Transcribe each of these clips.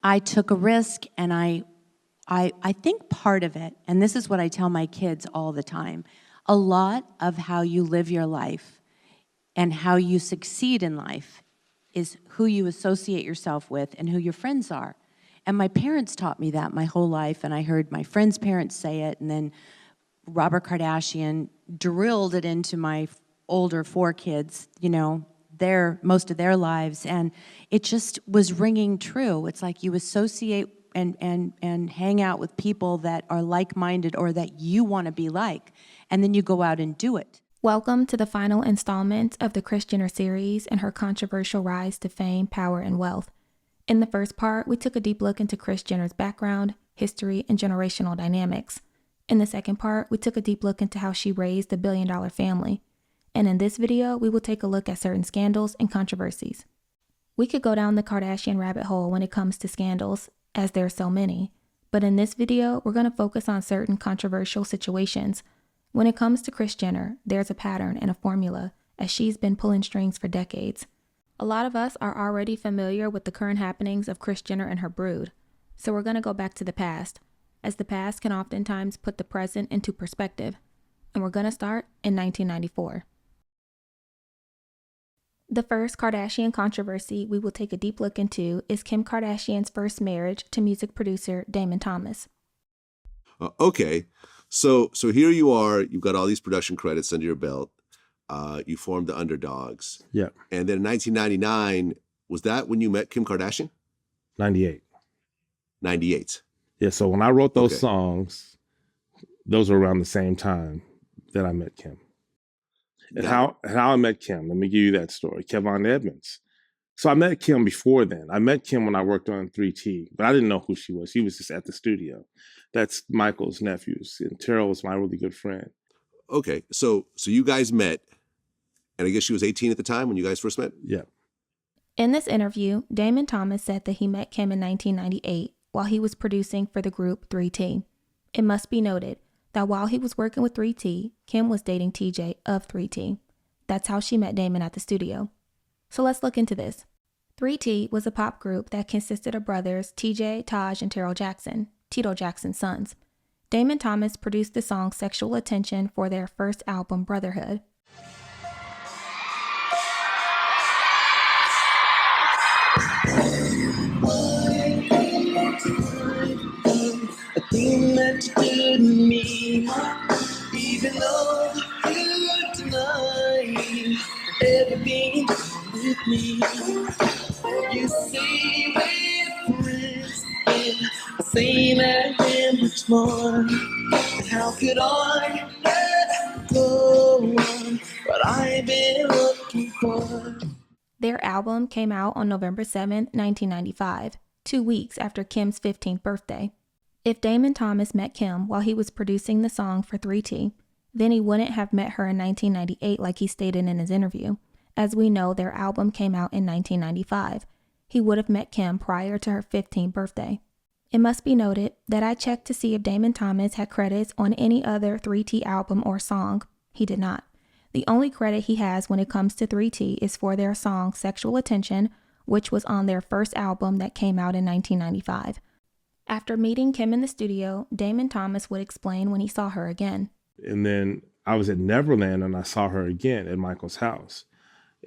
I took a risk, and I think part of it, and this is what I tell my kids all the time, a lot of how you live your life and how you succeed in life is who you associate yourself with and who your friends are. And my parents taught me that my whole life, and I heard my friends' parents say it, and then Robert Kardashian drilled it into my older 4 kids, most of their lives, and it just was ringing true. It's like you associate and hang out with people that are like-minded or that you want to be like, and then you go out and do it. Welcome to the final installment of the Kris Jenner series and her controversial rise to fame, power, and wealth. In the first part, we took a deep look into Kris Jenner's background, history, and generational dynamics. In the second part, we took a deep look into how she raised a billion-dollar family. And in this video, we will take a look at certain scandals and controversies. We could go down the Kardashian rabbit hole when it comes to scandals, as there are so many. But in this video, we're going to focus on certain controversial situations. When it comes to Kris Jenner, there's a pattern and a formula, as she's been pulling strings for decades. A lot of us are already familiar with the current happenings of Kris Jenner and her brood. So we're going to go back to the past, as the past can oftentimes put the present into perspective. And we're going to start in 1994. The first Kardashian controversy we will take a deep look into is Kim Kardashian's first marriage to music producer Damon Thomas. Okay, so here you are. You've got all these production credits under your belt. You formed the Underdogs. Yeah. And then in 1999, was that when you met Kim Kardashian? 98. 98. Yeah, so when I wrote those songs, those were around the same time that I met Kim. And how I met Kim, let me give you that story. Kevon Edmonds. So I met Kim before then. I met Kim when I worked on 3T, but I didn't know who she was. She was just at the studio. That's Michael's nephews, and Terrell was my really good friend. Okay, so you guys met, and I guess she was 18 at the time when you guys first met? Yeah. In this interview, Damon Thomas said that he met Kim in 1998 while he was producing for the group 3T. It must be noted that while he was working with 3T, Kim was dating TJ of 3T. That's how she met Damon at the studio. So let's look into this. 3T was a pop group that consisted of brothers TJ, Taj, and Terrell Jackson, Tito Jackson's sons. Damon Thomas produced the song Sexual Attention for their first album, Brotherhood. A thing that you did to me, even though you deny ever being with me. You say we're friends, and I say that and much more. How could I let go on what I've been looking for? Their album came out on November 7, 1995, 2 weeks after Kim's 15th birthday. If Damon Thomas met Kim while he was producing the song for 3T, then he wouldn't have met her in 1998 like he stated in his interview. As we know, their album came out in 1995. He would have met Kim prior to her 15th birthday. It must be noted that I checked to see if Damon Thomas had credits on any other 3T album or song. He did not. The only credit he has when it comes to 3T is for their song Sexual Attention, which was on their first album that came out in 1995. After meeting Kim in the studio, Damon Thomas would explain when he saw her again. And then I was at Neverland and I saw her again at Michael's house.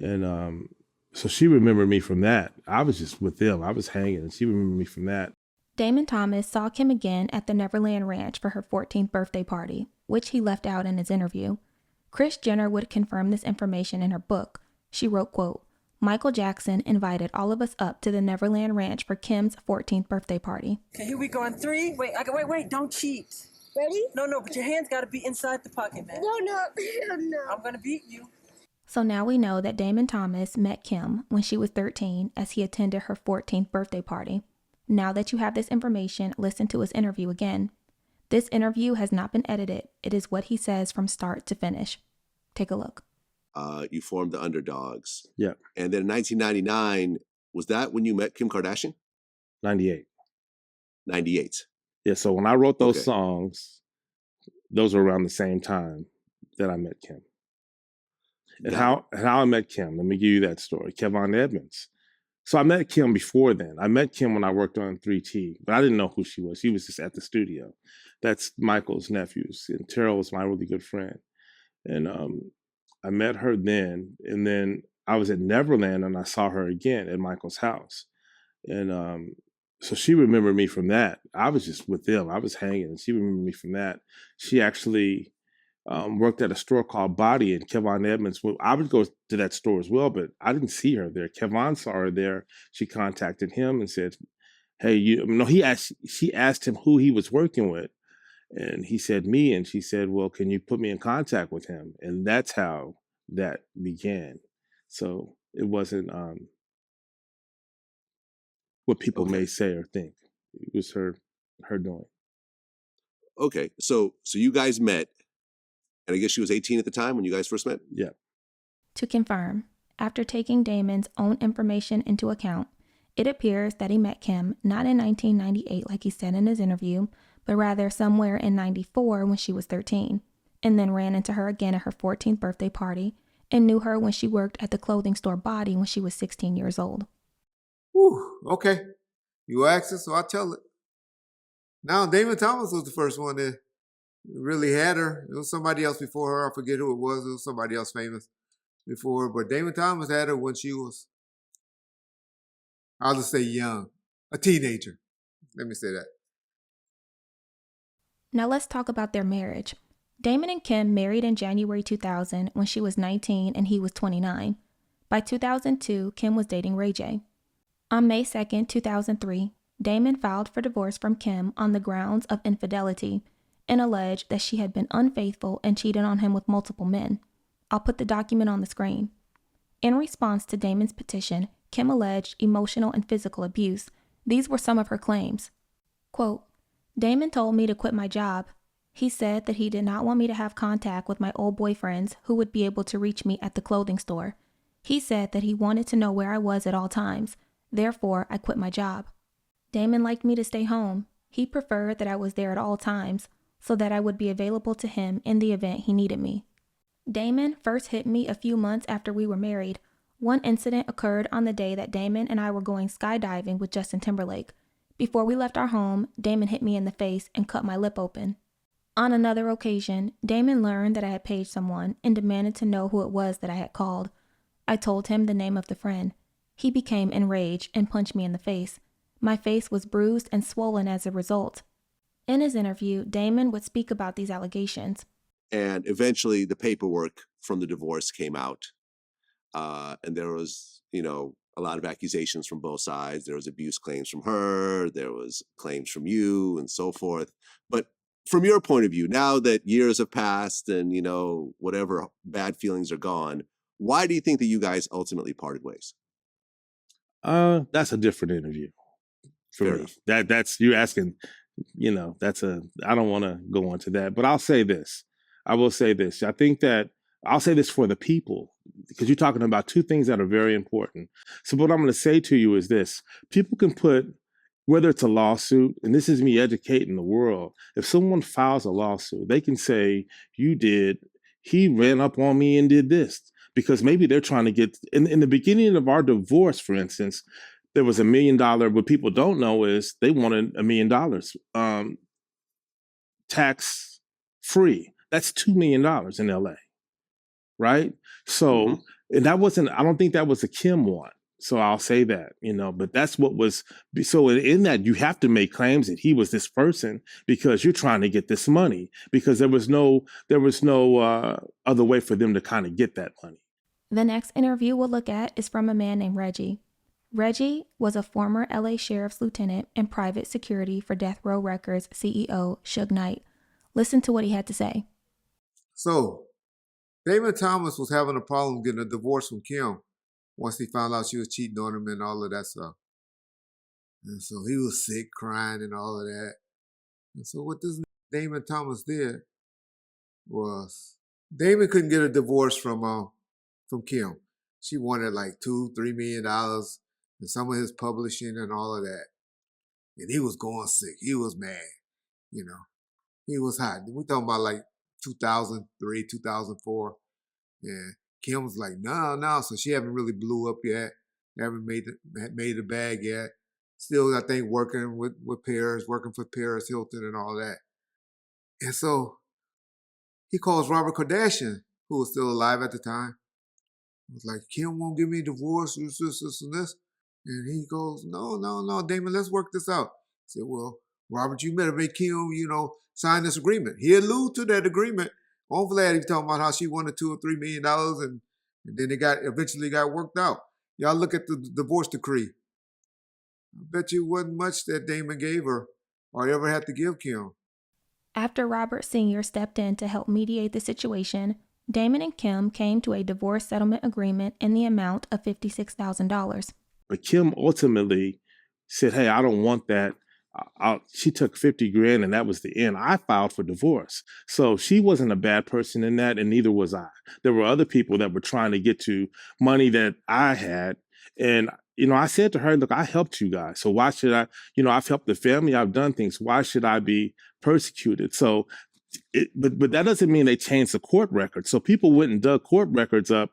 And so she remembered me from that. I was just with them. I was hanging and she remembered me from that. Damon Thomas saw Kim again at the Neverland Ranch for her 14th birthday party, which he left out in his interview. Kris Jenner would confirm this information in her book. She wrote, quote, Michael Jackson invited all of us up to the Neverland Ranch for Kim's 14th birthday party. Okay, here we go on 3. Wait, don't cheat. Ready? No, but your hands got to be inside the pocket, man. No. I'm going to beat you. So now we know that Damon Thomas met Kim when she was 13 as he attended her 14th birthday party. Now that you have this information, listen to his interview again. This interview has not been edited. It is what he says from start to finish. Take a look. You formed the Underdogs. Yeah. And then in 1999, was that when you met Kim Kardashian? 98. 98. Yeah, so when I wrote those songs, those were around the same time that I met Kim. And how I met Kim, let me give you that story. Kevon Edmonds. So I met Kim before then. I met Kim when I worked on 3T, but I didn't know who she was. She was just at the studio. That's Michael's nephews, and Terrell was my really good friend. And I met her then, and then I was at Neverland, and I saw her again at Michael's house. And so she remembered me from that. I was just with them. I was hanging, and she remembered me from that. She actually worked at a store called Body, and Kevon Edmonds. Well, I would go to that store as well, but I didn't see her there. Kevon saw her there. She contacted him and said, "Hey, you." No, She asked him who he was working with, and he said me. And she said, "Well, can you put me in contact with him?" And that's how that began. So it wasn't what people may say or think. It was her doing. Okay, so you guys met, and I guess she was 18 at the time when you guys first met? Yeah. To confirm, after taking Damon's own information into account, it appears that he met Kim not in 1998 like he said in his interview, but rather somewhere in 94 when she was 13, and then ran into her again at her 14th birthday party and knew her when she worked at the clothing store Body when she was 16 years old. Whew, okay. You asked it, so I'll tell it. Now, Damon Thomas was the first one that really had her. It was somebody else before her. I forget who it was. It was somebody else famous before her. But Damon Thomas had her when she was, I'll just say young, a teenager. Let me say that. Now let's talk about their marriage. Damon and Kim married in January 2000 when she was 19 and he was 29. By 2002, Kim was dating Reggie. On May 2nd, 2003, Damon filed for divorce from Kim on the grounds of infidelity and alleged that she had been unfaithful and cheated on him with multiple men. I'll put the document on the screen. In response to Damon's petition, Kim alleged emotional and physical abuse. These were some of her claims. Quote, Damon told me to quit my job. He said that he did not want me to have contact with my old boyfriends who would be able to reach me at the clothing store. He said that he wanted to know where I was at all times. Therefore, I quit my job. Damon liked me to stay home. He preferred that I was there at all times so that I would be available to him in the event he needed me. Damon first hit me a few months after we were married. One incident occurred on the day that Damon and I were going skydiving with Justin Timberlake. Before we left our home, Damon hit me in the face and cut my lip open. On another occasion, Damon learned that I had paged someone and demanded to know who it was that I had called. I told him the name of the friend. He became enraged and punched me in the face. My face was bruised and swollen as a result. In his interview, Damon would speak about these allegations. And eventually the paperwork from the divorce came out. And there was, a lot of accusations from both sides. There was abuse claims from her. There was claims from you and so forth. But from your point of view, now that years have passed and, whatever bad feelings are gone, why do you think that you guys ultimately parted ways? That's a different interview for Fair me. enough. That's you asking, I don't want to go into that, but I'll say this. I will say this. I think that I'll say this for the people, because you're talking about two things that are very important. So what I'm going to say to you is this. People can put, whether it's a lawsuit, and this is me educating the world, if someone files a lawsuit, they can say, he ran up on me and did this, because maybe they're trying to get, in the beginning of our divorce, for instance, there was $1 million. What people don't know is they wanted $1 million tax free. That's $2 million in LA. Right? So, and I don't think that was a Kim one. So I'll say that, but that's what was, so in that you have to make claims that he was this person because you're trying to get this money, because there was no other way for them to kind of get that money. The next interview we'll look at is from a man named Reggie. Reggie was a former LA Sheriff's Lieutenant and private security for Death Row Records CEO Suge Knight. Listen to what he had to say. So, Damon Thomas was having a problem getting a divorce from Kim once he found out she was cheating on him and all of that stuff. And so he was sick, crying and all of that. And so what this Damon Thomas did was Damon couldn't get a divorce from Kim. She wanted like $2-3 million and some of his publishing and all of that. And he was going sick. He was mad. He was hot. We're talking about like 2003, 2004. And Kim was like, no. So she haven't really blew up yet haven't made the bag yet. Still, I think working with Paris, working for Paris Hilton and all that. And so he calls Robert Kardashian, who was still alive at the time. He was like, Kim won't give me a divorce, this, and this. And he goes, no, Damon, let's work this out. I said, well, Robert, you better make Kim, sign this agreement. He alluded to that agreement. On Vlad, he was talking about how she wanted $2 or $3 million, and then it eventually got worked out. Y'all look at the divorce decree. I bet you wasn't much that Damon gave her or ever had to give Kim. After Robert Sr. stepped in to help mediate the situation, Damon and Kim came to a divorce settlement agreement in the amount of $56,000. But Kim ultimately said, hey, I don't want that. She took $50,000 and that was the end. I filed for divorce. So she wasn't a bad person in that, and neither was I. There were other people that were trying to get to money that I had. And, I said to her, look, I helped you guys. So why should I, I've helped the family. I've done things. Why should I be persecuted? So, but that doesn't mean they changed the court record. So people went and dug court records up.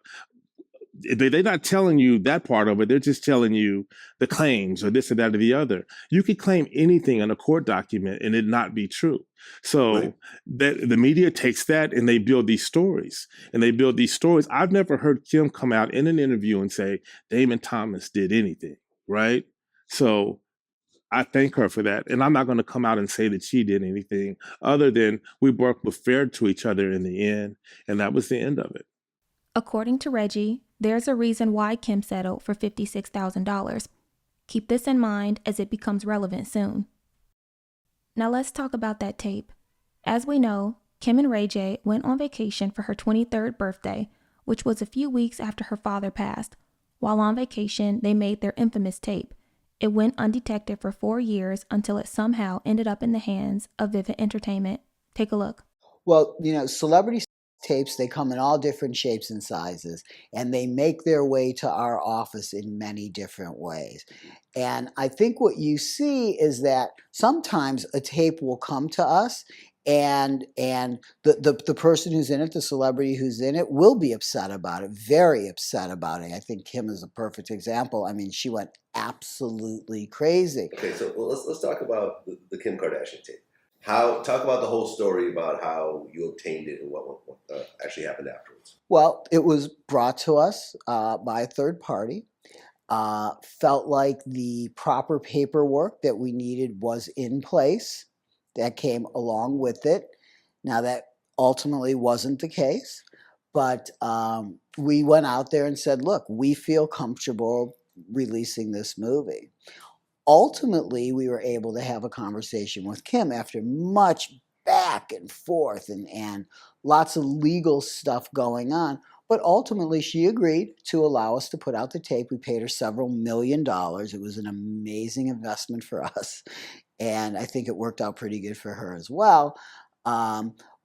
They're not telling you that part of it. They're just telling you the claims or this or that or the other. You could claim anything in a court document and it not be true. So right. The media takes that and they build these stories. I've never heard Kim come out in an interview and say, Damon Thomas did anything, right? So I thank her for that. And I'm not going to come out and say that she did anything other than we both were fair to each other in the end. And that was the end of it. According to Reggie, there's a reason why Kim settled for $56,000. Keep this in mind as it becomes relevant soon. Now let's talk about that tape. As we know, Kim and Ray J went on vacation for her 23rd birthday, which was a few weeks after her father passed. While on vacation, they made their infamous tape. It went undetected for 4 years until it somehow ended up in the hands of Vivid Entertainment. Take a look. Well, celebrity tapes, they come in all different shapes and sizes, and they make their way to our office in many different ways. And I think what you see is that sometimes a tape will come to us and the person who's in it, the celebrity who's in it, will be upset about it, very upset about it. I think Kim is a perfect example. I mean, she went absolutely crazy. Okay, so let's talk about the Kim Kardashian tape. Talk about the whole story about how you obtained it and what actually happened afterwards. Well, it was brought to us by a third party. Felt like the proper paperwork that we needed was in place. That came along with it. Now, that ultimately wasn't the case, but we went out there and said, look, we feel comfortable releasing this movie. Ultimately, we were able to have a conversation with Kim after much back and forth and lots of legal stuff going on. But ultimately, she agreed to allow us to put out the tape. We paid her several $1 million. It was an amazing investment for us. And I think it worked out pretty good for her as well.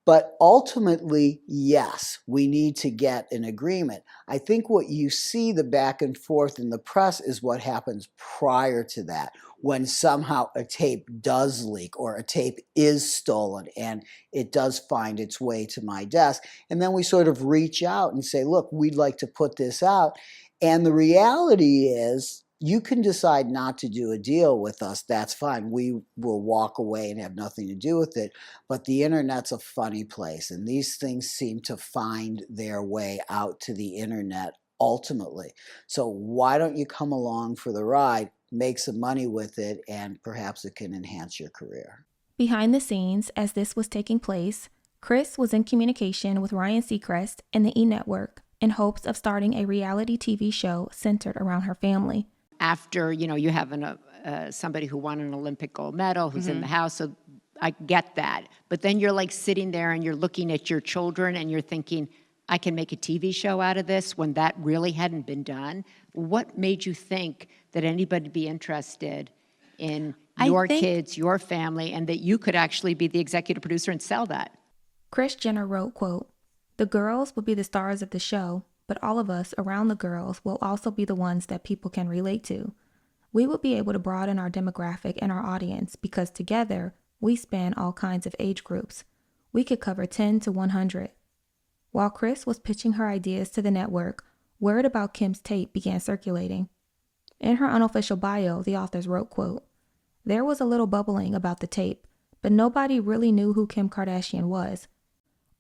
But ultimately, yes, we need to get an agreement. I think what you see the back and forth in the press is what happens prior to that, when somehow a tape does leak or a tape is stolen and it does find its way to my desk. And then we sort of reach out and say, look, we'd like to put this out. And the reality is, you can decide not to do a deal with us. That's fine. We will walk away and have nothing to do with it. But the internet's a funny place, and these things seem to find their way out to the internet ultimately. So why don't you come along for the ride, make some money with it, and perhaps it can enhance your career. Behind the scenes, as this was taking place, Kris was in communication with Ryan Seacrest and the E! Network in hopes of starting a reality TV show centered around her family. After, you have somebody who won an Olympic gold medal, who's in the house, so I get that. But then you're like sitting there and you're looking at your children and you're thinking, I can make a TV show out of this when that really hadn't been done. What made you think that anybody would be interested in your kids, your family, and that you could actually be the executive producer and sell that? Kris Jenner wrote, quote, "The girls will be the stars of the show, but all of us around the girls will also be the ones that people can relate to. We will be able to broaden our demographic and our audience because together we span all kinds of age groups. We could cover 10 to 100. While Kris was pitching her ideas to the network, word about Kim's tape began circulating. In her unofficial bio, the authors wrote, quote, "There was a little bubbling about the tape, but nobody really knew who Kim Kardashian was."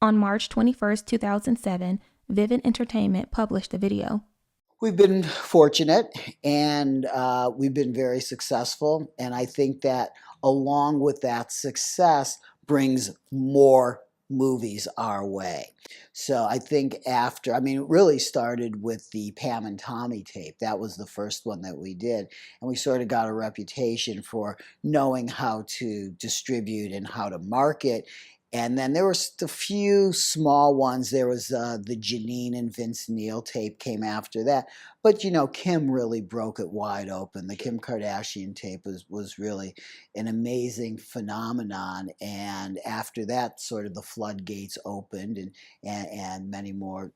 On March 21st, 2007, Vivid Entertainment published the video. We've been fortunate, and we've been very successful. And I think that along with that success brings more movies our way. So I think after, it really started with the Pam and Tommy tape. That was the first one that we did. And we sort of got a reputation for knowing how to distribute and how to market. And then there were a few small ones. There was the Janine and Vince Neil tape came after that. But, Kim really broke it wide open. The Kim Kardashian tape was really an amazing phenomenon. And after that, sort of the floodgates opened and many more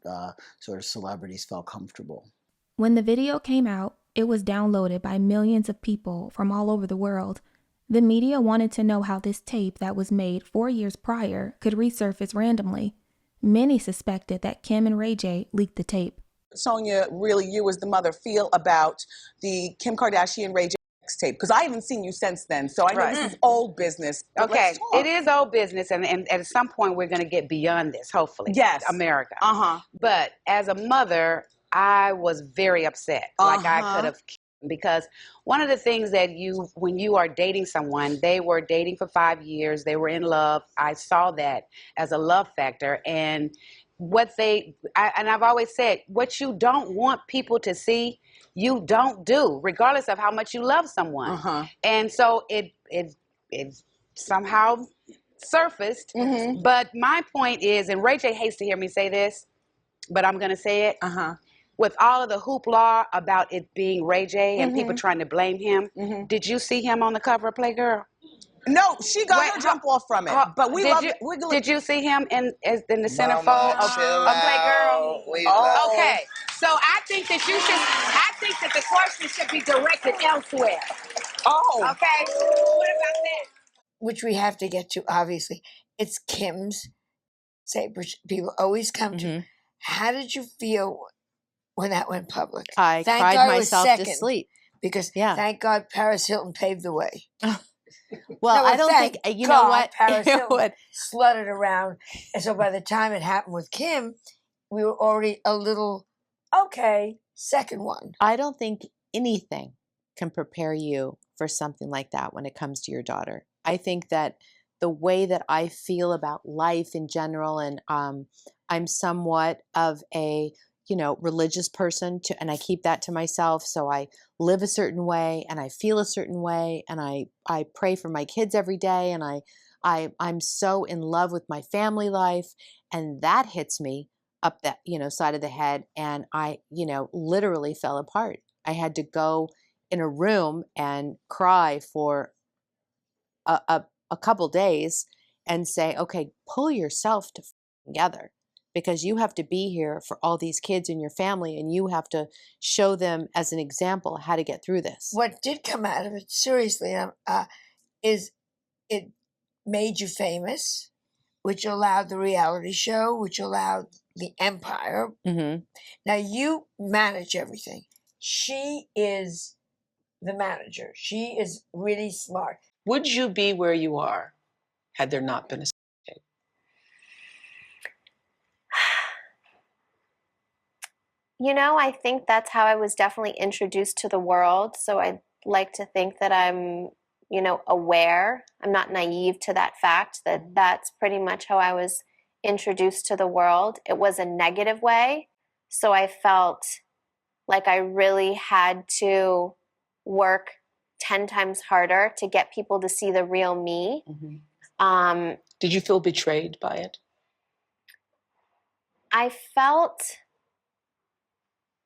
sort of celebrities felt comfortable. When the video came out, it was downloaded by millions of people from all over the world. The media wanted to know how this tape that was made 4 years prior could resurface randomly. Many suspected that Kim and Ray J leaked the tape. Sonia, really, you as the mother feel about the Kim Kardashian Ray J tape? Because I haven't seen you since then, so I know this is old business. Okay, it is old business, and at some point we're going to get beyond this, hopefully. Yes. America. Uh-huh. But as a mother, I was very upset. Like I could have, because one of the things that when you are dating someone, they were dating for 5 years, they were in love. I saw that as a love factor, and I've always said, what you don't want people to see, you don't do, regardless of how much you love someone. And so it somehow surfaced. But my point is, and Ray J hates to hear me say this, but I'm going to say it. With all of the hoopla about it being Ray J and people trying to blame him, did you see him on the cover of Playgirl? No, she got her jump off from it. But we love it. Did you see him in the centerfold of Playgirl? Okay, so I think that the question should be directed elsewhere. Oh. Okay. What about that? Which we have to get to, obviously. It's Kim's tape, which people always come to. How did you feel when that went public? I cried myself to sleep. Because thank God Paris Hilton paved the way. Well, I don't think, you know what? Paris Hilton slutted around. And so by the time it happened with Kim, we were already a little, okay, second one. I don't think anything can prepare you for something like that when it comes to your daughter. I think that the way that I feel about life in general, and I'm somewhat of a religious person and I keep that to myself. So I live a certain way and I feel a certain way, and I pray for my kids every day, and I'm so in love with my family life, and that hits me up that side of the head, and I literally fell apart. I had to go in a room and cry for a couple days and say, okay, pull yourself together. Because you have to be here for all these kids in your family, and you have to show them as an example how to get through this. What did come out of it, seriously, is it made you famous, which allowed the reality show, which allowed the empire. Now you manage everything. She is the manager. She is really smart. Would you be where you are had there not been a tape? I think that's how I was definitely introduced to the world. So I'd like to think that I'm, aware. I'm not naive to that fact that that's pretty much how I was introduced to the world. It was a negative way. So I felt like I really had to work 10 times harder to get people to see the real me. Did you feel betrayed by it? I felt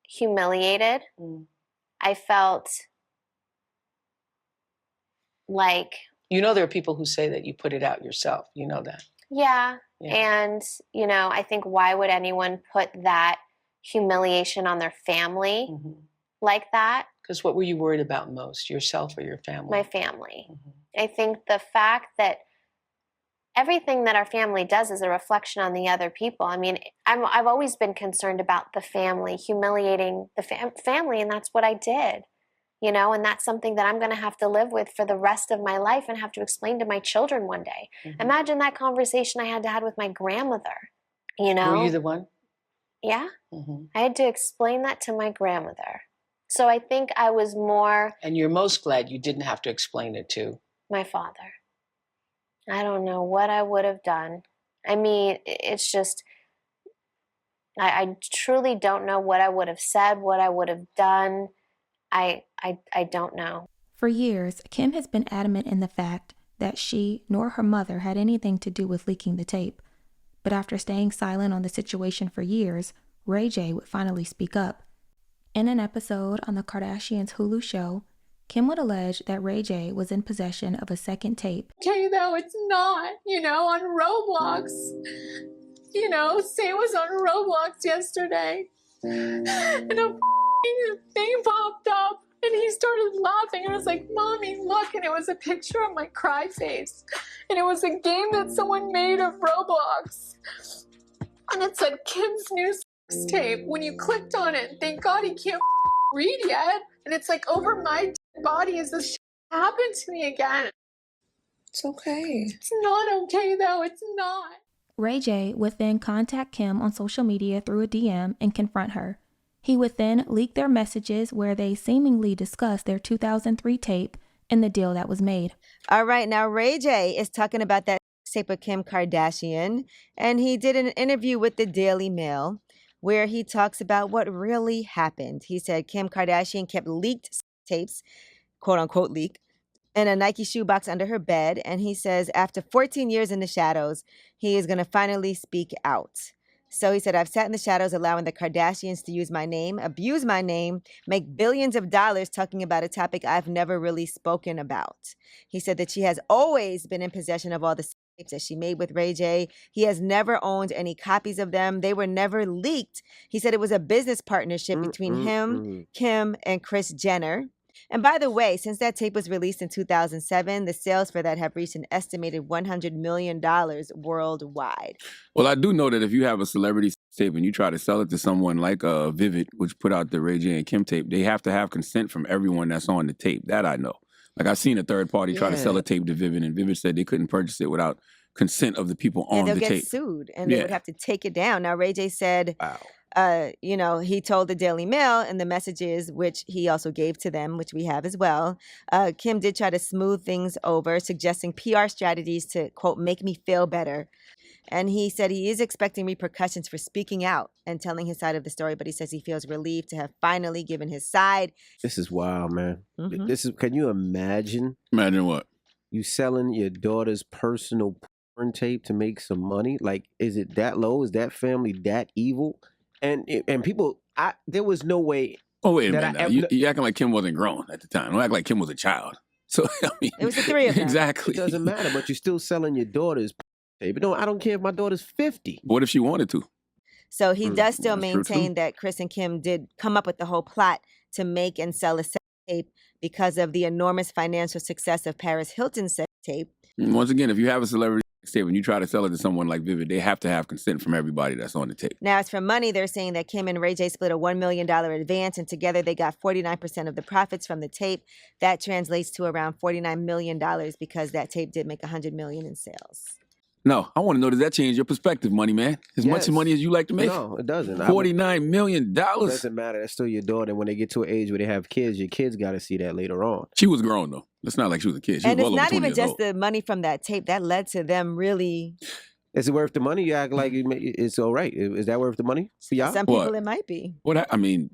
humiliated. I felt like... there are people who say that you put it out yourself. You know that. Yeah. And, I think why would anyone put that humiliation on their family like that? Because what were you worried about most, yourself or your family? My family. I think the fact that everything that our family does is a reflection on the other people. I mean, I've always been concerned about the family, humiliating the family, and that's what I did. you know, and that's something that I'm going to have to live with for the rest of my life and have to explain to my children one day. Imagine that conversation I had to have with my grandmother, you know? Were you the one? Yeah. I had to explain that to my grandmother. So I think I was more... And you're most glad you didn't have to explain it to? My father. I don't know what I would have done. I mean, it's just... I truly don't know what I would have said, what I would have done. I don't know. For years, Kim has been adamant in the fact that she nor her mother had anything to do with leaking the tape. But after staying silent on the situation for years, Ray J would finally speak up. In an episode on the Kardashians' Hulu show, Kim would allege that Ray J was in possession of a second tape. Okay, though, it's not, you know, on Roblox. You know, Say was on Roblox yesterday. And a thing popped up. And he started laughing, and I was like, Mommy, look, and it was a picture of my cry face. And it was a game that someone made of Roblox. And it said, Kim's new sex tape. When you clicked on it, thank God he can't read yet. And it's like, over my body, is this happened to me again? It's okay. It's not okay, though, it's not. Ray J would then contact Kim on social media through a DM and confront her. He would then leak their messages where they seemingly discussed their 2003 tape and the deal that was made. All right, now Ray J is talking about that tape with Kim Kardashian, and he did an interview with the Daily Mail where he talks about what really happened. He said Kim Kardashian kept leaked tapes, quote unquote leak, in a Nike shoebox under her bed, and he says after 14 years in the shadows, he is going to finally speak out. So he said, I've sat in the shadows allowing the Kardashians to use my name, abuse my name, make billions of dollars talking about a topic I've never really spoken about. He said that she has always been in possession of all the tapes that she made with Ray J. He has never owned any copies of them. They were never leaked. He said it was a business partnership between him, Kim, and Kris Jenner. And by the way, since that tape was released in 2007, the sales for that have reached an estimated $100 million worldwide. Well, I do know that if you have a celebrity tape and you try to sell it to someone like Vivid, which put out the Ray J and Kim tape, they have to have consent from everyone that's on the tape. That I know. Like I've seen a third party try to sell a tape to Vivid, and Vivid said they couldn't purchase it without consent of the people on the tape. And they'll get sued, and they would have to take it down. Now, Ray J said... Wow. You know, he told the Daily Mail in the messages, which he also gave to them, which we have as well. Kim did try to smooth things over, suggesting PR strategies to, quote, make me feel better. And he said he is expecting repercussions for speaking out and telling his side of the story, but he says he feels relieved to have finally given his side. This is wild, man. This is. Can you imagine? Imagine what? You selling your daughter's personal porn tape to make some money? Like, is it that low? Is that family that evil? And people, there was no way. Oh, wait a minute. You acting like Kim wasn't grown at the time. Don't act like Kim was a child. So, I mean. It was the three of them. Exactly. It doesn't matter, but you're still selling your daughter's tape. But no, I don't care if my daughter's 50. What if she wanted to? So he does still That's true, maintain too. that Kris and Kim did come up with the whole plot to make and sell a sex tape because of the enormous financial success of Paris Hilton's sex tape. Once again, if you have a celebrity tape and you try to sell it to someone like Vivid, they have to have consent from everybody that's on the tape. Now, as for money, they're saying that Kim and Ray J split a $1 million advance, and together they got 49% of the profits from the tape. That translates to around $49 million because that tape did make $100 million in sales. No, I want to know, does that change your perspective, money man? As much money as you like to make? No, it doesn't. $49 million? It doesn't matter. That's still your daughter. When they get to an age where they have kids, your kids got to see that later on. She was grown, though. It's not like she was a kid. She And was it's well over not 20 even years just old. the money from that tape. That led to them really... Is it worth the money? You act like it's all right. Is that worth the money for y'all? Some people it might be. What happened?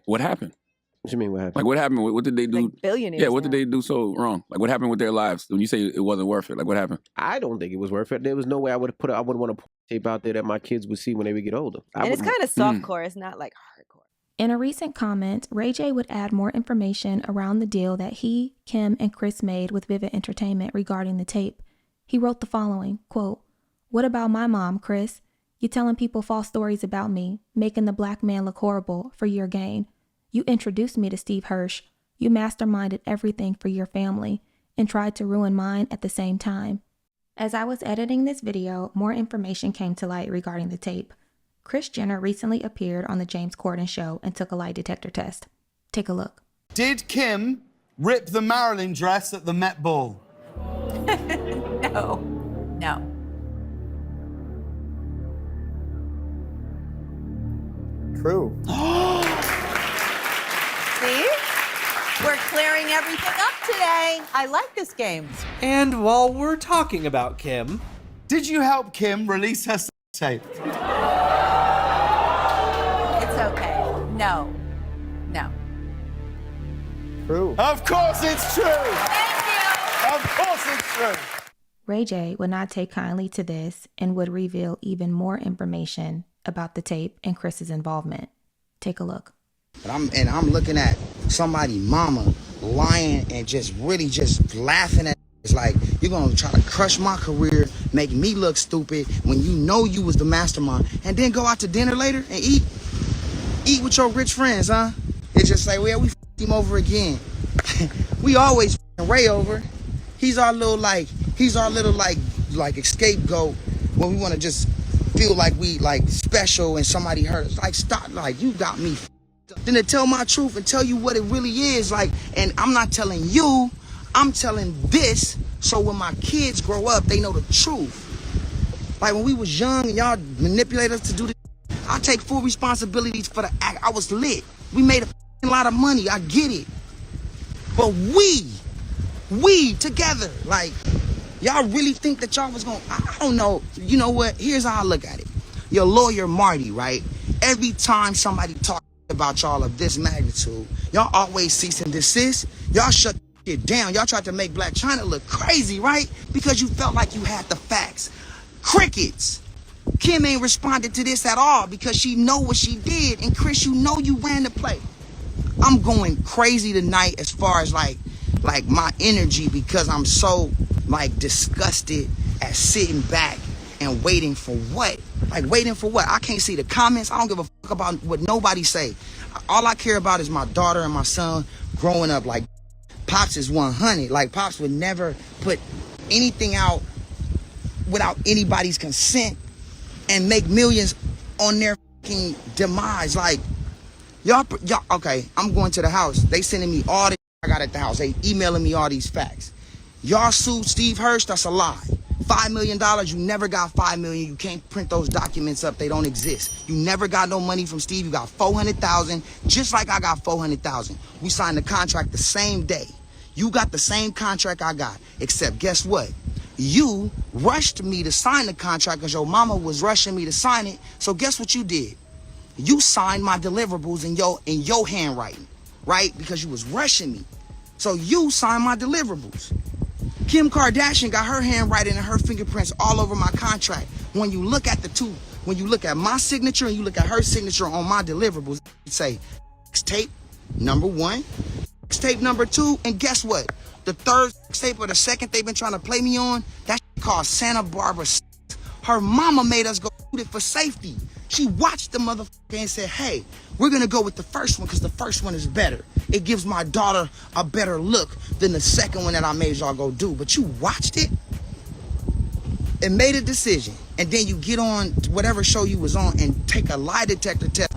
What happened? What you mean, what happened? Like, what happened? What did they do? Like billionaires. Yeah, what did they do so wrong? Like, what happened with their lives when you say it wasn't worth it? Like, what happened? I don't think it was worth it. There was no way I would want to put tape out there that my kids would see when they would get older. And it's kind of softcore. It's not like hardcore. In a recent comment, Ray J would add more information around the deal that he, Kim, and Kris made with Vivid Entertainment regarding the tape. He wrote the following, quote, "What about my mom, Kris? You telling people false stories about me, making the black man look horrible for your gain. You introduced me to Steve Hirsch. You masterminded everything for your family and tried to ruin mine at the same time." As I was editing this video, more information came to light regarding the tape. Kris Jenner recently appeared on the James Corden show and took a lie detector test. Take a look. Did Kim rip the Marilyn dress at the Met Ball? No. No. True. See? We're clearing everything up today. I like this game. And while we're talking about Kim, did you help Kim release her sex tape? It's okay. No. No. True. Of course it's true. Thank you. Of course it's true. Ray J would not take kindly to this and would reveal even more information about the tape and Kris's involvement. Take a look. But I'm looking at somebody mama lying and just really just laughing at. It's like, you're gonna try to crush my career, make me look stupid when you know you was the mastermind, and then go out to dinner later and eat with your rich friends, huh? It's just like, well, we f***ed him over again. We always f***ing Ray over. He's our little scapegoat when we want to just feel like we like special and somebody hurt us. Like, stop, like, you got me f***ed up. Then to tell my truth and tell you what it really is, like, and I'm not telling you, I'm telling this, so when my kids grow up, they know the truth. Like when we was young and y'all manipulate us to do this, I take full responsibilities for the act. I was lit. We made a lot of money, I get it. But we together, like, y'all really think that y'all was gonna, I don't know, you know what, here's how I look at it. Your lawyer, Marty, right? Every time somebody talks about y'all of this magnitude, y'all always cease and desist. Y'all shut it down. Y'all tried to make Black China look crazy, right? Because you felt like you had the facts. Crickets. Kim ain't responded to this at all because she know what she did. And Kris, you know you ran the play. I'm going crazy tonight as far as like my energy because I'm so like disgusted at sitting back and waiting for what? Like waiting for what? I can't see the comments. I don't give a fuck about what nobody say. All I care about is my daughter and my son growing up. Like, Pops is 100. Like, Pops would never put anything out without anybody's consent and make millions on their fucking demise. Like, y'all, okay, I'm going to the house. They sending me all the I got at the house. They emailing me all these facts. Y'all sued Steve Hirsch, that's a lie. $5 million, you never got $5 million. You can't print those documents up, they don't exist. You never got no money from Steve, you got $400,000, just like I got $400,000. We signed the contract the same day. You got the same contract I got, except guess what? You rushed me to sign the contract because your mama was rushing me to sign it, so guess what you did? You signed my deliverables in your handwriting, right? Because you was rushing me. So you signed my deliverables. Kim Kardashian got her handwriting and her fingerprints all over my contract. When you look at the two, when you look at my signature and you look at her signature on my deliverables, it say tape number 1, tape number 2, and guess what? The third tape or the second they've been trying to play me on, that called Santa Barbara. Her mama made us go shoot it for safety. She watched the motherfucker and said, hey, we're gonna go with the first one because the first one is better. It gives my daughter a better look than the second one that I made y'all go do. But you watched it and made a decision. And then you get on whatever show you was on and take a lie detector test.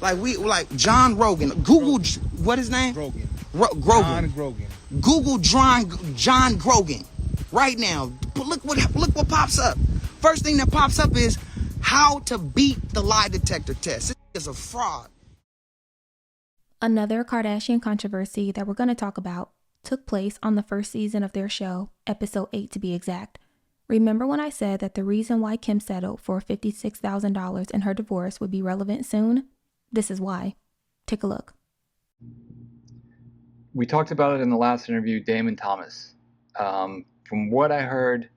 Like John Rogan. Google, what his name? Grogan. Grogan. John Grogan. Google John Grogan right now. But look what pops up. First thing that pops up is how to beat the lie detector test. This is a fraud. Another Kardashian controversy that we're going to talk about took place on the first season of their show, episode 8 to be exact. Remember when I said that the reason why Kim settled for $56,000 in her divorce would be relevant soon? This is why. Take a look. We talked about it in the last interview, Damon Thomas. From what I heard,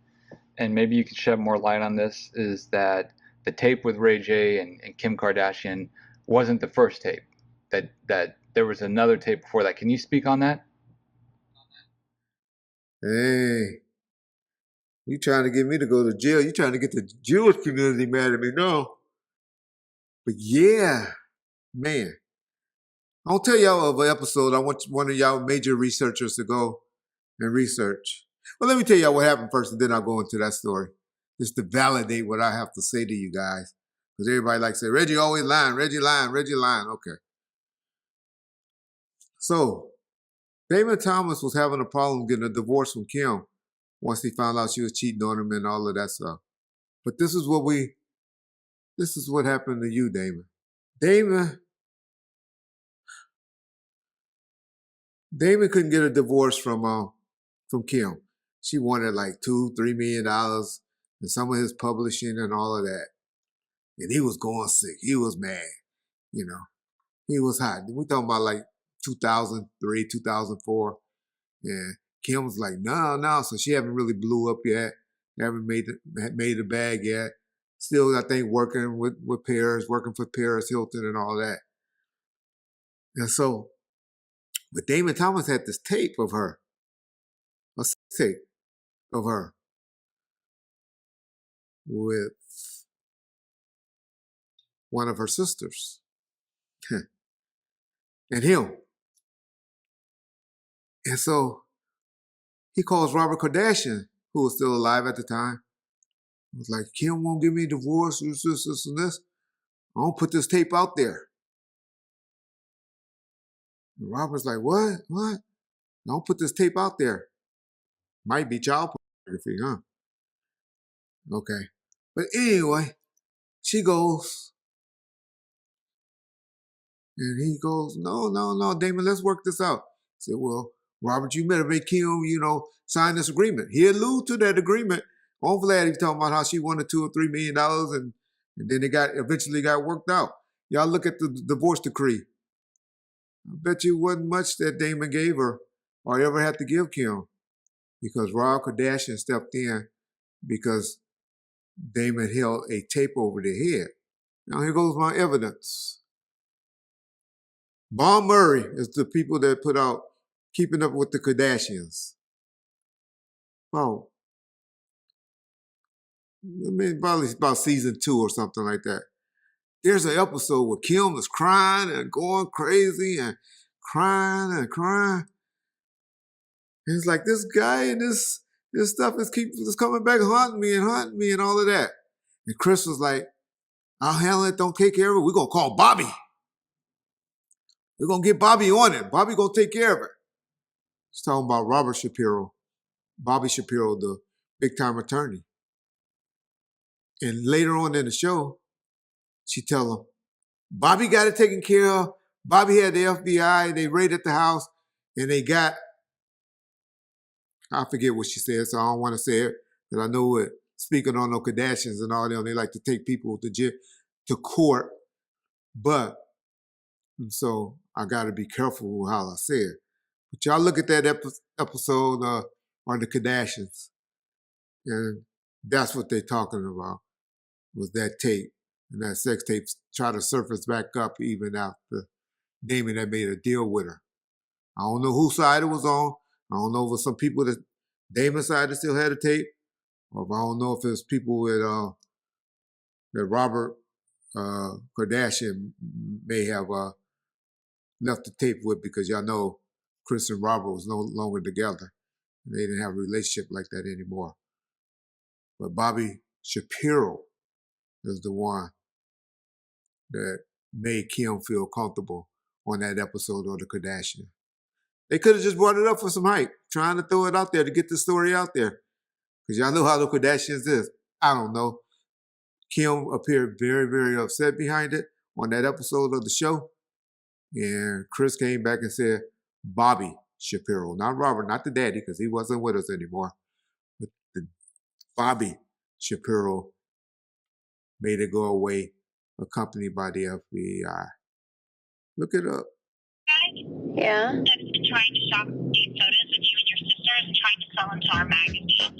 and maybe you could shed more light on this, is that the tape with Ray J and Kim Kardashian wasn't the first tape. That there was another tape before that. Can you speak on that? Hey, you trying to get me to go to jail. You trying to get the Jewish community mad at me. No. But yeah, man. I'll tell y'all of an episode. I want one of y'all major researchers to go and research. Well, let me tell y'all what happened first, and then I'll go into that story. Just to validate what I have to say to you guys. Because everybody likes to say, Reggie always lying, Reggie lying, Reggie lying. Okay. So, Damon Thomas was having a problem getting a divorce from Kim once he found out she was cheating on him and all of that stuff. But this is what happened to you, Damon. Damon couldn't get a divorce from Kim. She wanted like $2-3 million and some of his publishing and all of that. And he was going sick. He was mad. You know, he was hot. We're talking about like 2003, 2004. And Kim was like, no. So she haven't really blew up yet. Haven't made the bag yet. Still, I think, working with Paris, working for Paris Hilton and all that. And so, but Damon Thomas had this tape of her, a sex tape of her with one of her sisters and him. And so he calls Robert Kardashian, who was still alive at the time. He was like, Kim won't give me a divorce, this and this. I don't put this tape out there. And Robert's like, what? Don't put this tape out there. Might be child pornography, huh? Okay. But anyway, she goes, and he goes, no, Damon, let's work this out. I said, well, Robert, you better make Kim, sign this agreement. He alluded to that agreement. On Vlad, he was talking about how she wanted $2 or $3 million, and then it eventually got worked out. Y'all look at the divorce decree. I bet you wasn't much that Damon gave her or ever had to give Kim, because Rob Kardashian stepped in because Damon held a tape over their head. Now here goes my evidence. Bob Murray is the people that put out Keeping Up with the Kardashians. Oh, probably about season 2 or something like that. There's an episode where Kim is crying and going crazy and crying. And it's like this guy and this stuff is coming back haunting me and all of that. And Kris was like, I'll handle it, don't take care of it. We're going to call Bobby. We're going to get Bobby on it. Bobby going to take care of it. He's talking about Robert Shapiro, Bobby Shapiro, the big-time attorney. And later on in the show, she tell him, Bobby got it taken care of. Bobby had the FBI. They raided the house, and they got, I forget what she said, so I don't want to say it, because I know what, speaking on the Kardashians and all them, they like to take people to court. But, and so I got to be careful with how I say it. But y'all look at that episode on the Kardashians, and that's what they're talking about, was that tape. And that sex tape try to surface back up even after Damon had made a deal with her. I don't know whose side it was on. I don't know if it was some people that Damon's side that still had a tape, or if I don't know if it was people with that Robert Kardashian may have left the tape with, because y'all know Kris and Robert was no longer together. They didn't have a relationship like that anymore. But Bobby Shapiro is the one that made Kim feel comfortable on that episode of the Kardashian. They could have just brought it up for some hype, trying to throw it out there to get the story out there. Because y'all know how the Kardashians is. I don't know. Kim appeared very, very upset behind it on that episode of the show. And Kris came back and said, Bobby Shapiro, not Robert, not the daddy, because he wasn't with us anymore. But the Bobby Shapiro made it go away, accompanied by the FBI. Look it up. Yeah. That's been trying to shop these sodas with you and your sisters and trying to sell them to our magazine.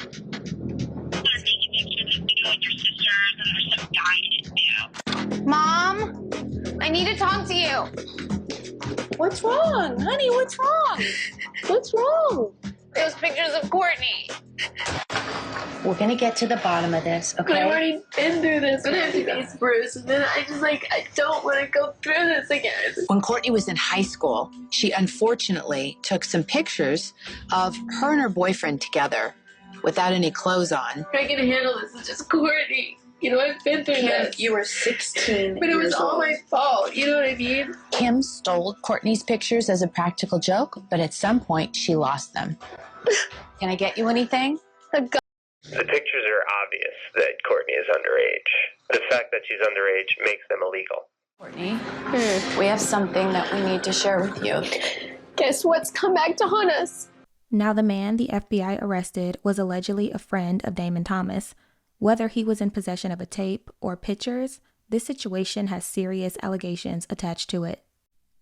They're taking pictures of you and your sisters, and there's some guy in it too. Mom, I need to talk to you. What's wrong? Honey, what's wrong? What's wrong? There's pictures of Courtney. We're gonna get to the bottom of this, okay? But I've already been through this with MTV's Bruce, and then I don't want to go through this again. When Courtney was in high school, she unfortunately took some pictures of her and her boyfriend together without any clothes on. I can handle this. It's just Courtney. You know, I've been through this. You were 16 But it was years all old. my fault. You know what I mean? Kim stole Courtney's pictures as a practical joke, but at some point she lost them. Can I get you anything? The pictures are obvious that Courtney is underage. The fact that she's underage makes them illegal. Courtney, we have something that we need to share with you. Guess what's come back to haunt us? Now, the man the FBI arrested was allegedly a friend of Damon Thomas. Whether he was in possession of a tape or pictures, this situation has serious allegations attached to it.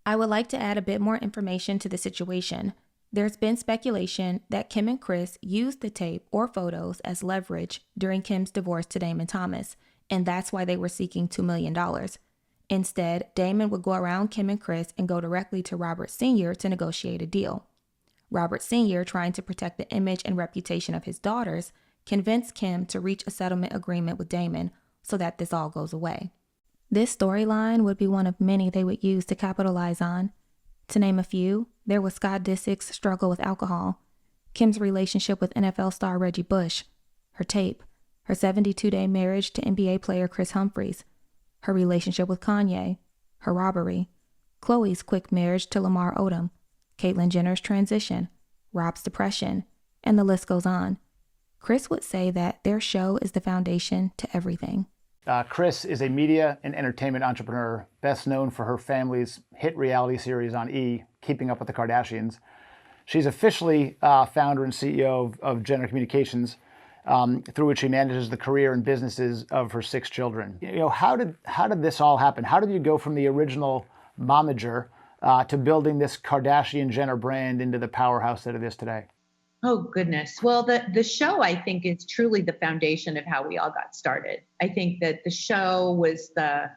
I would like to add a bit more information to the situation. There's been speculation that Kim and Kris used the tape or photos as leverage during Kim's divorce to Damon Thomas, and that's why they were seeking $2 million. Instead, Damon would go around Kim and Kris and go directly to Robert Sr. to negotiate a deal. Robert Sr., trying to protect the image and reputation of his daughters, convinced Kim to reach a settlement agreement with Damon so that this all goes away. This storyline would be one of many they would use to capitalize on. To name a few, there was Scott Disick's struggle with alcohol, Kim's relationship with NFL star Reggie Bush, her tape, her 72-day marriage to NBA player Chris Humphries, her relationship with Kanye, her robbery, Khloe's quick marriage to Lamar Odom, Caitlyn Jenner's transition, Rob's depression, and the list goes on. Kris would say that their show is the foundation to everything. Kris is a media and entertainment entrepreneur, best known for her family's hit reality series on E!, Keeping Up with the Kardashians. She's officially founder and CEO of Jenner Communications, through which she manages the career and businesses of her 6 children. You know, how did this all happen? How did you go from the original momager to building this Kardashian-Jenner brand into the powerhouse that it is today? Oh, goodness. Well, the show, I think, is truly the foundation of how we all got started. I think that the show was the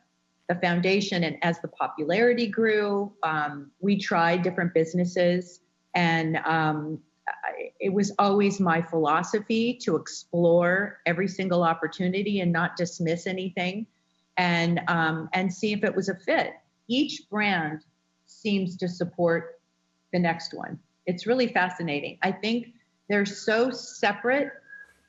foundation, and as the popularity grew, we tried different businesses, and it was always my philosophy to explore every single opportunity and not dismiss anything, and see if it was a fit. Each brand seems to support the next one. It's really fascinating. I think they're so separate,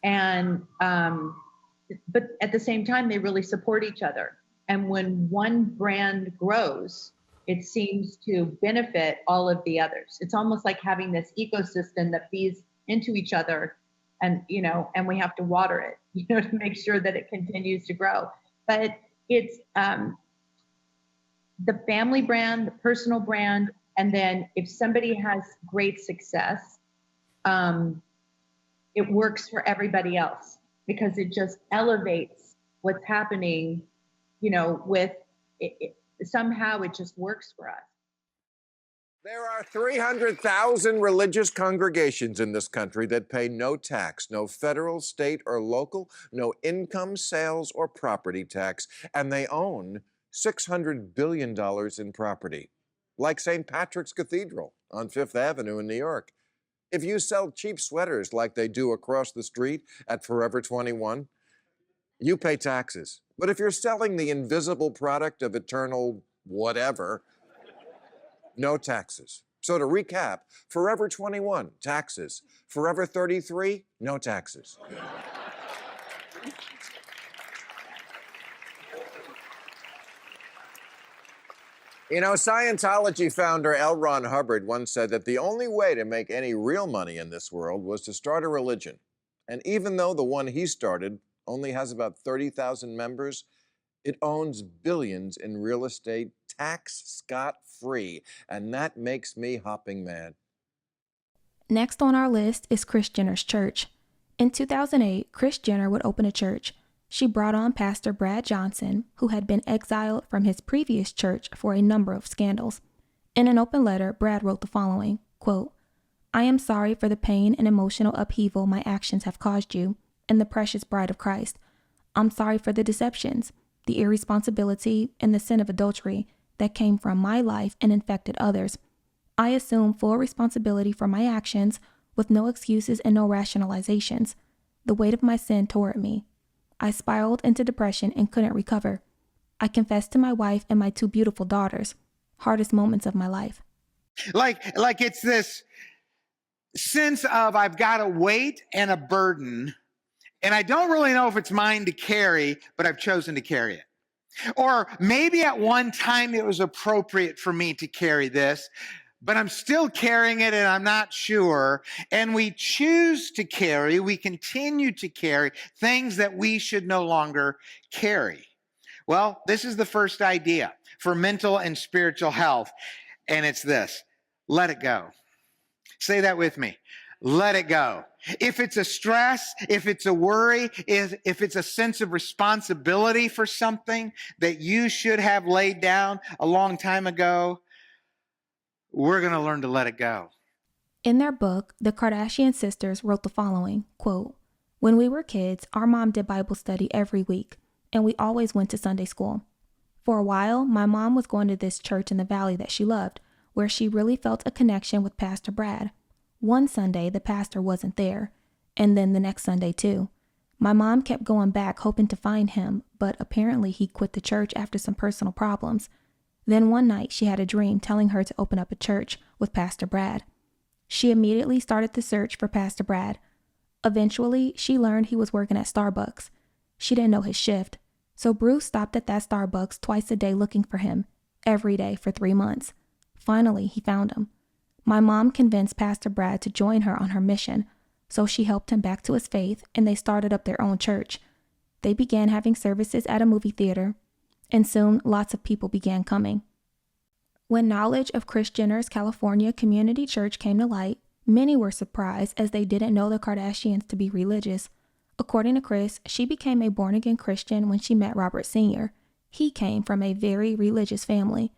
and but at the same time, they really support each other. And when one brand grows, it seems to benefit all of the others. It's almost like having this ecosystem that feeds into each other, and and we have to water it, to make sure that it continues to grow. But it's the family brand, the personal brand, and then if somebody has great success, it works for everybody else because it just elevates what's happening, with it. Somehow it just works for us. There are 300,000 religious congregations in this country that pay no tax, no federal, state, or local, no income, sales, or property tax, and they own $600 billion in property, like St. Patrick's Cathedral on Fifth Avenue in New York. If you sell cheap sweaters like they do across the street at Forever 21, you pay taxes. But if you're selling the invisible product of eternal whatever, no taxes. So to recap, Forever 21, taxes. Forever 33, no taxes. Scientology founder L. Ron Hubbard once said that the only way to make any real money in this world was to start a religion. And even though the one he started only has about 30,000 members, it owns billions in real estate, tax scot-free, and that makes me hopping mad. Next on our list is Kris Jenner's church. In 2008, Kris Jenner would open a church. She brought on Pastor Brad Johnson, who had been exiled from his previous church for a number of scandals. In an open letter, Brad wrote the following, quote, "I am sorry for the pain and emotional upheaval my actions have caused you and the precious bride of Christ. I'm sorry for the deceptions, the irresponsibility, and the sin of adultery that came from my life and infected others. I assume full responsibility for my actions with no excuses and no rationalizations. The weight of my sin tore at me. I spiraled into depression and couldn't recover. I confessed to my wife and my 2 beautiful daughters. Hardest moments of my life." Like it's this sense of I've got a weight and a burden, And I don't really know if it's mine to carry, but I've chosen to carry it. Or maybe at one time it was appropriate for me to carry this, but I'm still carrying it and I'm not sure. And we choose to carry, we continue to carry things that we should no longer carry. Well, this is the first idea for mental and spiritual health, and it's this: let it go. Say that with me. Let it go. If it's a stress, if it's a worry, if it's a sense of responsibility for something that you should have laid down a long time ago, we're going to learn to let it go. In their book, the Kardashian sisters wrote the following, quote, "When we were kids, our mom did Bible study every week, and we always went to Sunday school. For a while, my mom was going to this church in the valley that she loved, where she really felt a connection with Pastor Brad. One Sunday, the pastor wasn't there, and then the next Sunday too. My mom kept going back hoping to find him, but apparently he quit the church after some personal problems. Then one night she had a dream telling her to open up a church with Pastor Brad. She immediately started the search for Pastor Brad. Eventually, she learned he was working at Starbucks. She didn't know his shift, so Bruce stopped at that Starbucks twice a day looking for him, every day for 3 months. Finally, he found him. My mom convinced Pastor Brad to join her on her mission, so she helped him back to his faith, and they started up their own church. They began having services at a movie theater, and soon lots of people began coming. When knowledge of Kris Jenner's California community church came to light, many were surprised as they didn't know the Kardashians to be religious. According to Kris, she became a born-again Christian when she met Robert Sr. He came from a very religious family.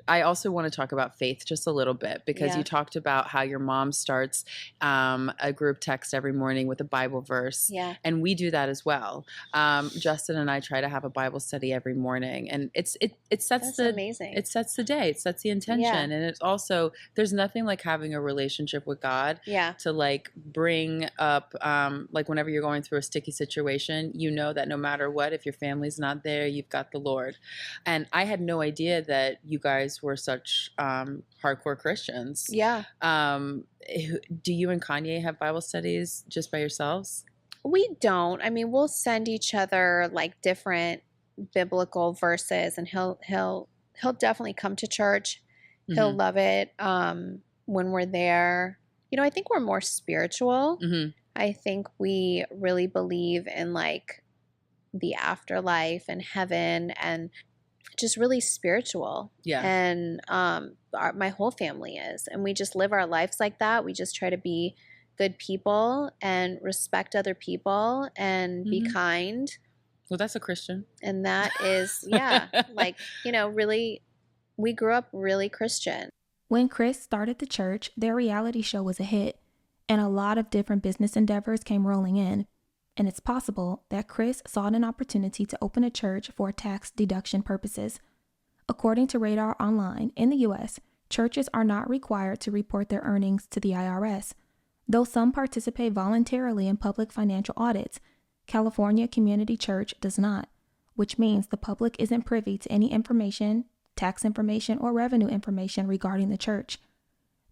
I also want to talk about faith just a little bit because you talked about how your mom starts a group text every morning with a Bible verse. Yeah. And we do that as well. Justin and I try to have a Bible study every morning, and it sets That's amazing. It sets the day. It sets the intention. Yeah. And it's also, there's nothing like having a relationship with God to like bring up, like whenever you're going through a sticky situation, you know that no matter what, if your family's not there, you've got the Lord. And I had no idea that you guys were such hardcore Christians. Yeah. Do you and Kanye have Bible studies just by yourselves? We don't. I mean, we'll send each other like different biblical verses, and he'll definitely come to church. He'll love it when we're there. You know, I think we're more spiritual. I think we really believe in like the afterlife and heaven and just really spiritual. Yeah. And my whole family is. And we just live our lives like that. We just try to be good people and respect other people and be kind. Well, that's a Christian. And that is, like, you know, really, we grew up really Christian. When Kris started the church, their reality show was a hit, and a lot of different business endeavors came rolling in. And it's possible that Kris saw an opportunity to open a church for tax deduction purposes. According to Radar Online, in the U.S., churches are not required to report their earnings to the IRS. Though some participate voluntarily in public financial audits, California Community Church does not, which means the public isn't privy to any information, tax information, or revenue information regarding the church.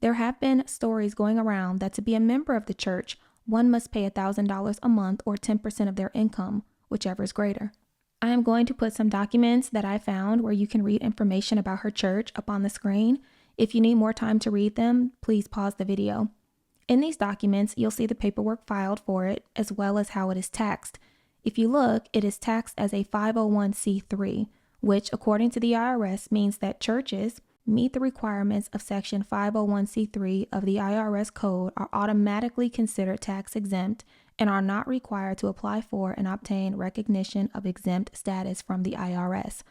There have been stories going around that to be a member of the church, one must pay $1,000 a month or 10% of their income, whichever is greater. I am going to put some documents that I found where you can read information about her church up on the screen. If you need more time to read them, please pause the video. In these documents, you'll see the paperwork filed for it, as well as how it is taxed. If you look, it is taxed as a 501c3, which, according to the IRS, means that churches meet the requirements of Section 501c3 of the IRS Code, are automatically considered tax exempt and are not required to apply for and obtain recognition of exempt status from the IRS.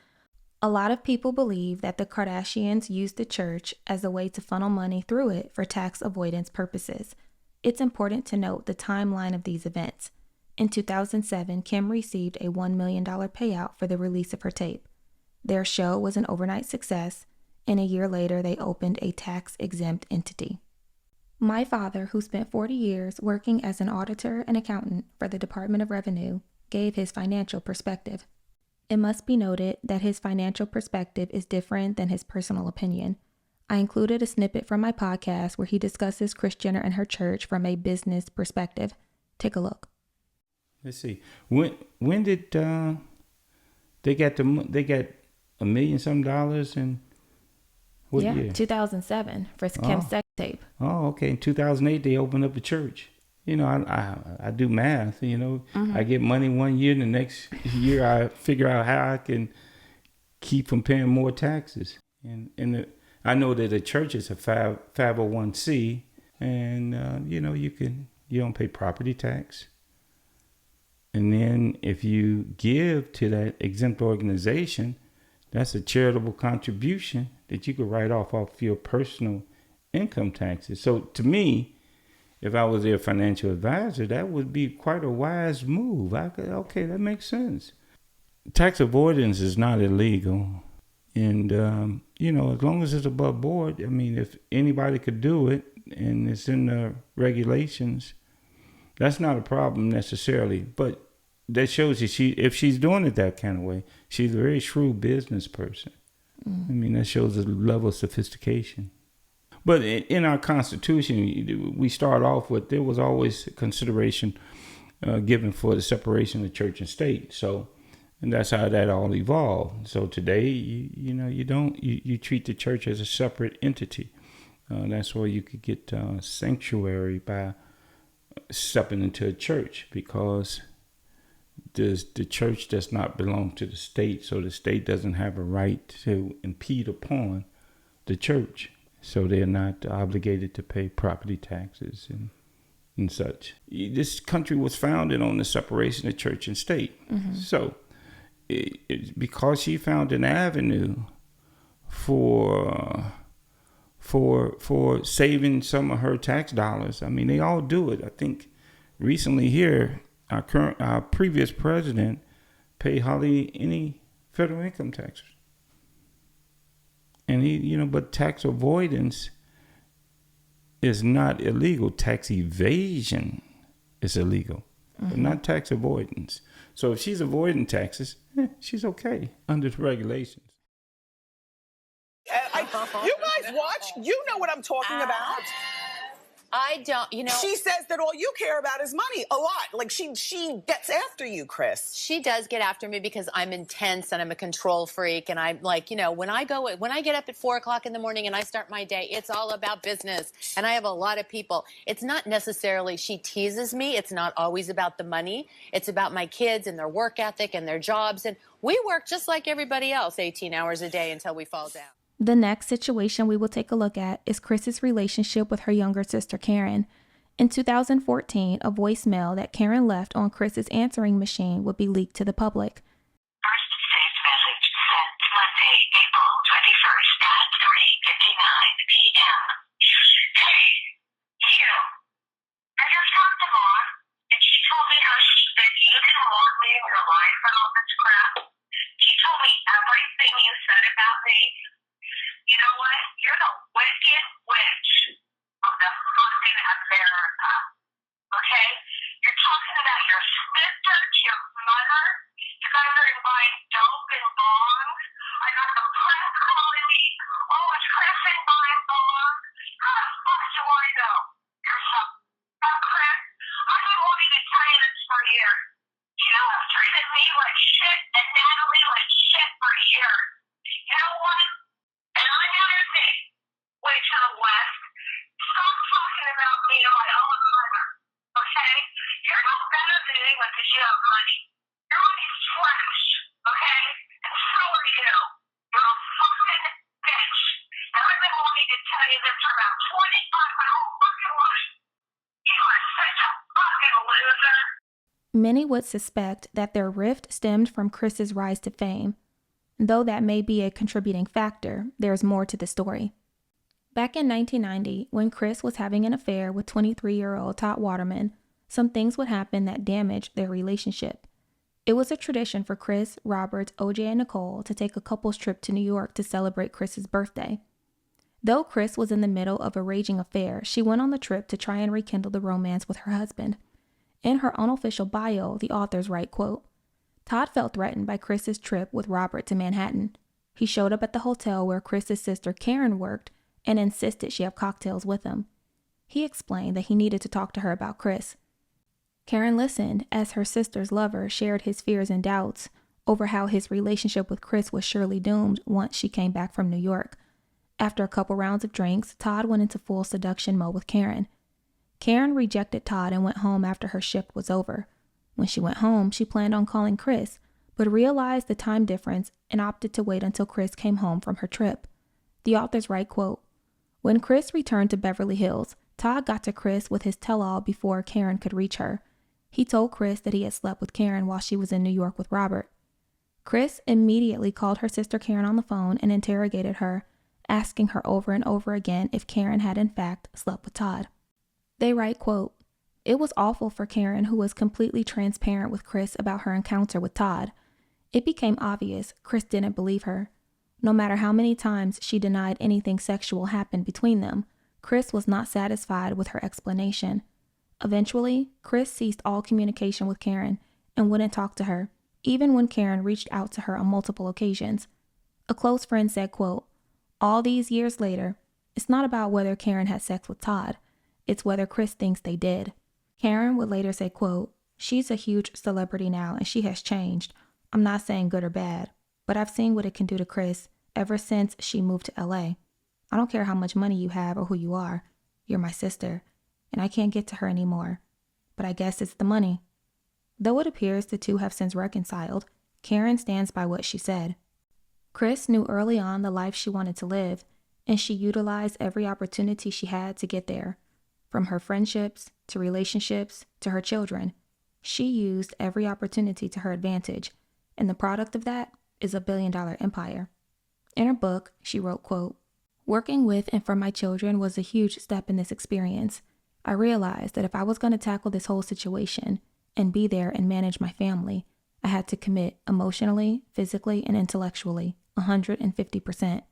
A lot of people believe that the Kardashians used the church as a way to funnel money through it for tax avoidance purposes. It's important to note the timeline of these events. In 2007, Kim received a $1 million payout for the release of her tape. Their show was an overnight success, and a year later they opened a tax-exempt entity. My father, who spent 40 years working as an auditor and accountant for the Department of Revenue, gave his financial perspective. It must be noted that his financial perspective is different than his personal opinion. I included a snippet from my podcast where he discusses Kris Jenner and her church from a business perspective. Take a look. Let's see. When did they got $1 million some in what year? 2007 for Kim's sex tape. Oh, okay. In 2008 they opened up a church. You know, I do math. You know, I get money one year, and the next year I figure out how I can keep from paying more taxes. And I know that the church is a 501c, and you know, you don't pay property tax. And then if you give to that exempt organization, that's a charitable contribution that you could write off your personal income taxes. So to me, if I was their financial advisor, that would be quite a wise move. Okay, that makes sense. Tax avoidance is not illegal. And, you know, as long as it's above board, I mean, if anybody could do it and it's in the regulations, that's not a problem necessarily. But that shows you if she's doing it that kind of way, she's a very shrewd business person. I mean, that shows a level of sophistication. But in our Constitution, we start off with there was always consideration given for the separation of church and state. So, and that's how that all evolved. So today, you treat the church as a separate entity. That's why you could get sanctuary by stepping into a church, because the church does not belong to the state, so the state doesn't have a right to impede upon the church. So they're not obligated to pay property taxes and such. This country was founded on the separation of church and state. So because she found an avenue for saving some of her tax dollars, I mean, they all do it. I think recently here, our previous president paid hardly any federal income taxes. And but tax avoidance is not illegal. Tax evasion is illegal, but not tax avoidance. So if she's avoiding taxes, she's okay under the regulations. You guys watch. You know what I'm talking about. I don't, She says that all you care about is money a lot. Like she gets after you, Kris. She does get after me because I'm intense and I'm a control freak. And I'm like, when I get up at 4:00 in the morning and I start my day, it's all about business. And I have a lot of people. It's not necessarily she teases me. It's not always about the money. It's about my kids and their work ethic and their jobs. And we work just like everybody else, 18 hours a day until we fall down. The next situation we will take a look at is Kris's relationship with her younger sister, Karen. In 2014, a voicemail that Karen left on Kris's answering machine would be leaked to the public. First saved message sent Monday, April 21st at 3:59 p.m. Hey, you. I just talked to Mom, and she told me that you didn't want me in your life and all this crap. She told me everything you said about me. You know what? You're the wicked witch of the fucking America. Okay? You're talking about your sister, your mother. You guys are buying dope and bongs. I got the press calling me. Oh, it's Kris and buying bongs. How the fuck do I know? You're so Kris. I've been wanting to tell you this for years. You have treated me like shit and Natalie like shit for years. You know what? And I never think, way to the west, stop talking about me and my own mother, okay? You're no better than anyone because you have money. Your money's trash, okay? And so are you. You're a fucking bitch. And I've been wanting to tell you this for about 25 my whole fucking life. You are such a fucking loser. Many would suspect that their rift stemmed from Kris's rise to fame. Though that may be a contributing factor, there's more to the story. Back in 1990, when Kris was having an affair with 23-year-old Todd Waterman, some things would happen that damaged their relationship. It was a tradition for Kris, Robert, OJ, and Nicole to take a couple's trip to New York to celebrate Kris's birthday. Though Kris was in the middle of a raging affair, she went on the trip to try and rekindle the romance with her husband. In her unofficial bio, the authors write, quote, Todd felt threatened by Kris's trip with Robert to Manhattan. He showed up at the hotel where Kris's sister Karen worked and insisted she have cocktails with him. He explained that he needed to talk to her about Kris. Karen listened as her sister's lover shared his fears and doubts over how his relationship with Kris was surely doomed once she came back from New York. After a couple rounds of drinks, Todd went into full seduction mode with Karen. Karen rejected Todd and went home after her shift was over. When she went home, she planned on calling Kris, but realized the time difference and opted to wait until Kris came home from her trip. The author's Wright quote, "When Kris returned to Beverly Hills, Todd got to Kris with his tell-all before Karen could reach her. He told Kris that he had slept with Karen while she was in New York with Robert. Kris immediately called her sister Karen on the phone and interrogated her, asking her over and over again if Karen had in fact slept with Todd." They write, quote, "It was awful for Karen, who was completely transparent with Kris about her encounter with Todd. It became obvious Kris didn't believe her. No matter how many times she denied anything sexual happened between them, Kris was not satisfied with her explanation. Eventually, Kris ceased all communication with Karen and wouldn't talk to her, even when Karen reached out to her on multiple occasions." A close friend said, quote, "All these years later, it's not about whether Karen had sex with Todd. It's whether Kris thinks they did." Karen would later say, quote, "She's a huge celebrity now and she has changed. I'm not saying good or bad, but I've seen what it can do to Kris ever since she moved to LA. I don't care how much money you have or who you are. You're my sister, and I can't get to her anymore. But I guess it's the money." Though it appears the two have since reconciled, Karen stands by what she said. Kris knew early on the life she wanted to live, and she utilized every opportunity she had to get there. From her friendships to relationships to her children, she used every opportunity to her advantage, and the product of that is a billion-dollar empire. In her book, she wrote, quote, "Working with and for my children was a huge step in this experience. I realized that if I was going to tackle this whole situation and be there and manage my family, I had to commit emotionally, physically, and intellectually 150%.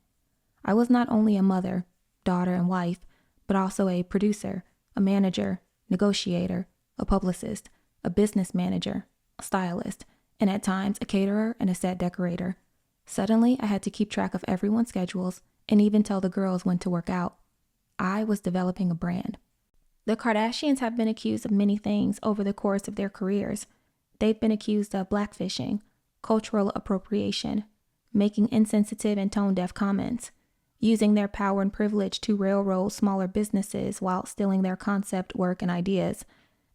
I was not only a mother, daughter, and wife, but also a producer, a manager, negotiator, a publicist, a business manager, a stylist, and at times a caterer and a set decorator. Suddenly, I had to keep track of everyone's schedules and even tell the girls when to work out. I was developing a brand." The Kardashians have been accused of many things over the course of their careers. They've been accused of blackfishing, cultural appropriation, making insensitive and tone-deaf comments, using their power and privilege to railroad smaller businesses while stealing their concept work and ideas.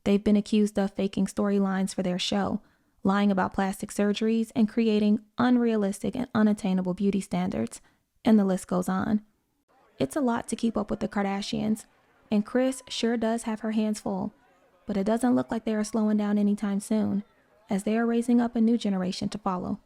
They've been accused of faking storylines for their show, lying about plastic surgeries, and creating unrealistic and unattainable beauty standards, and the list goes on. It's a lot to keep up with the Kardashians, and Kris sure does have her hands full, but it doesn't look like they are slowing down anytime soon, as they are raising up a new generation to follow.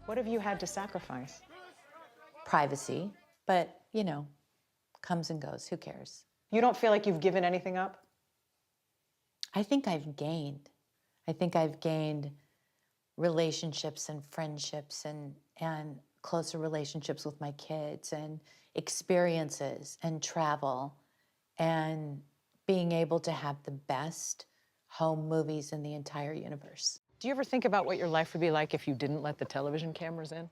What have you had to sacrifice? Privacy, but, you know, comes and goes. Who cares? You don't feel like you've given anything up? I think I've gained. I think I've gained relationships and friendships and closer relationships with my kids and experiences and travel and being able to have the best home movies in the entire universe. Do you ever think about what your life would be like if you didn't let the television cameras in?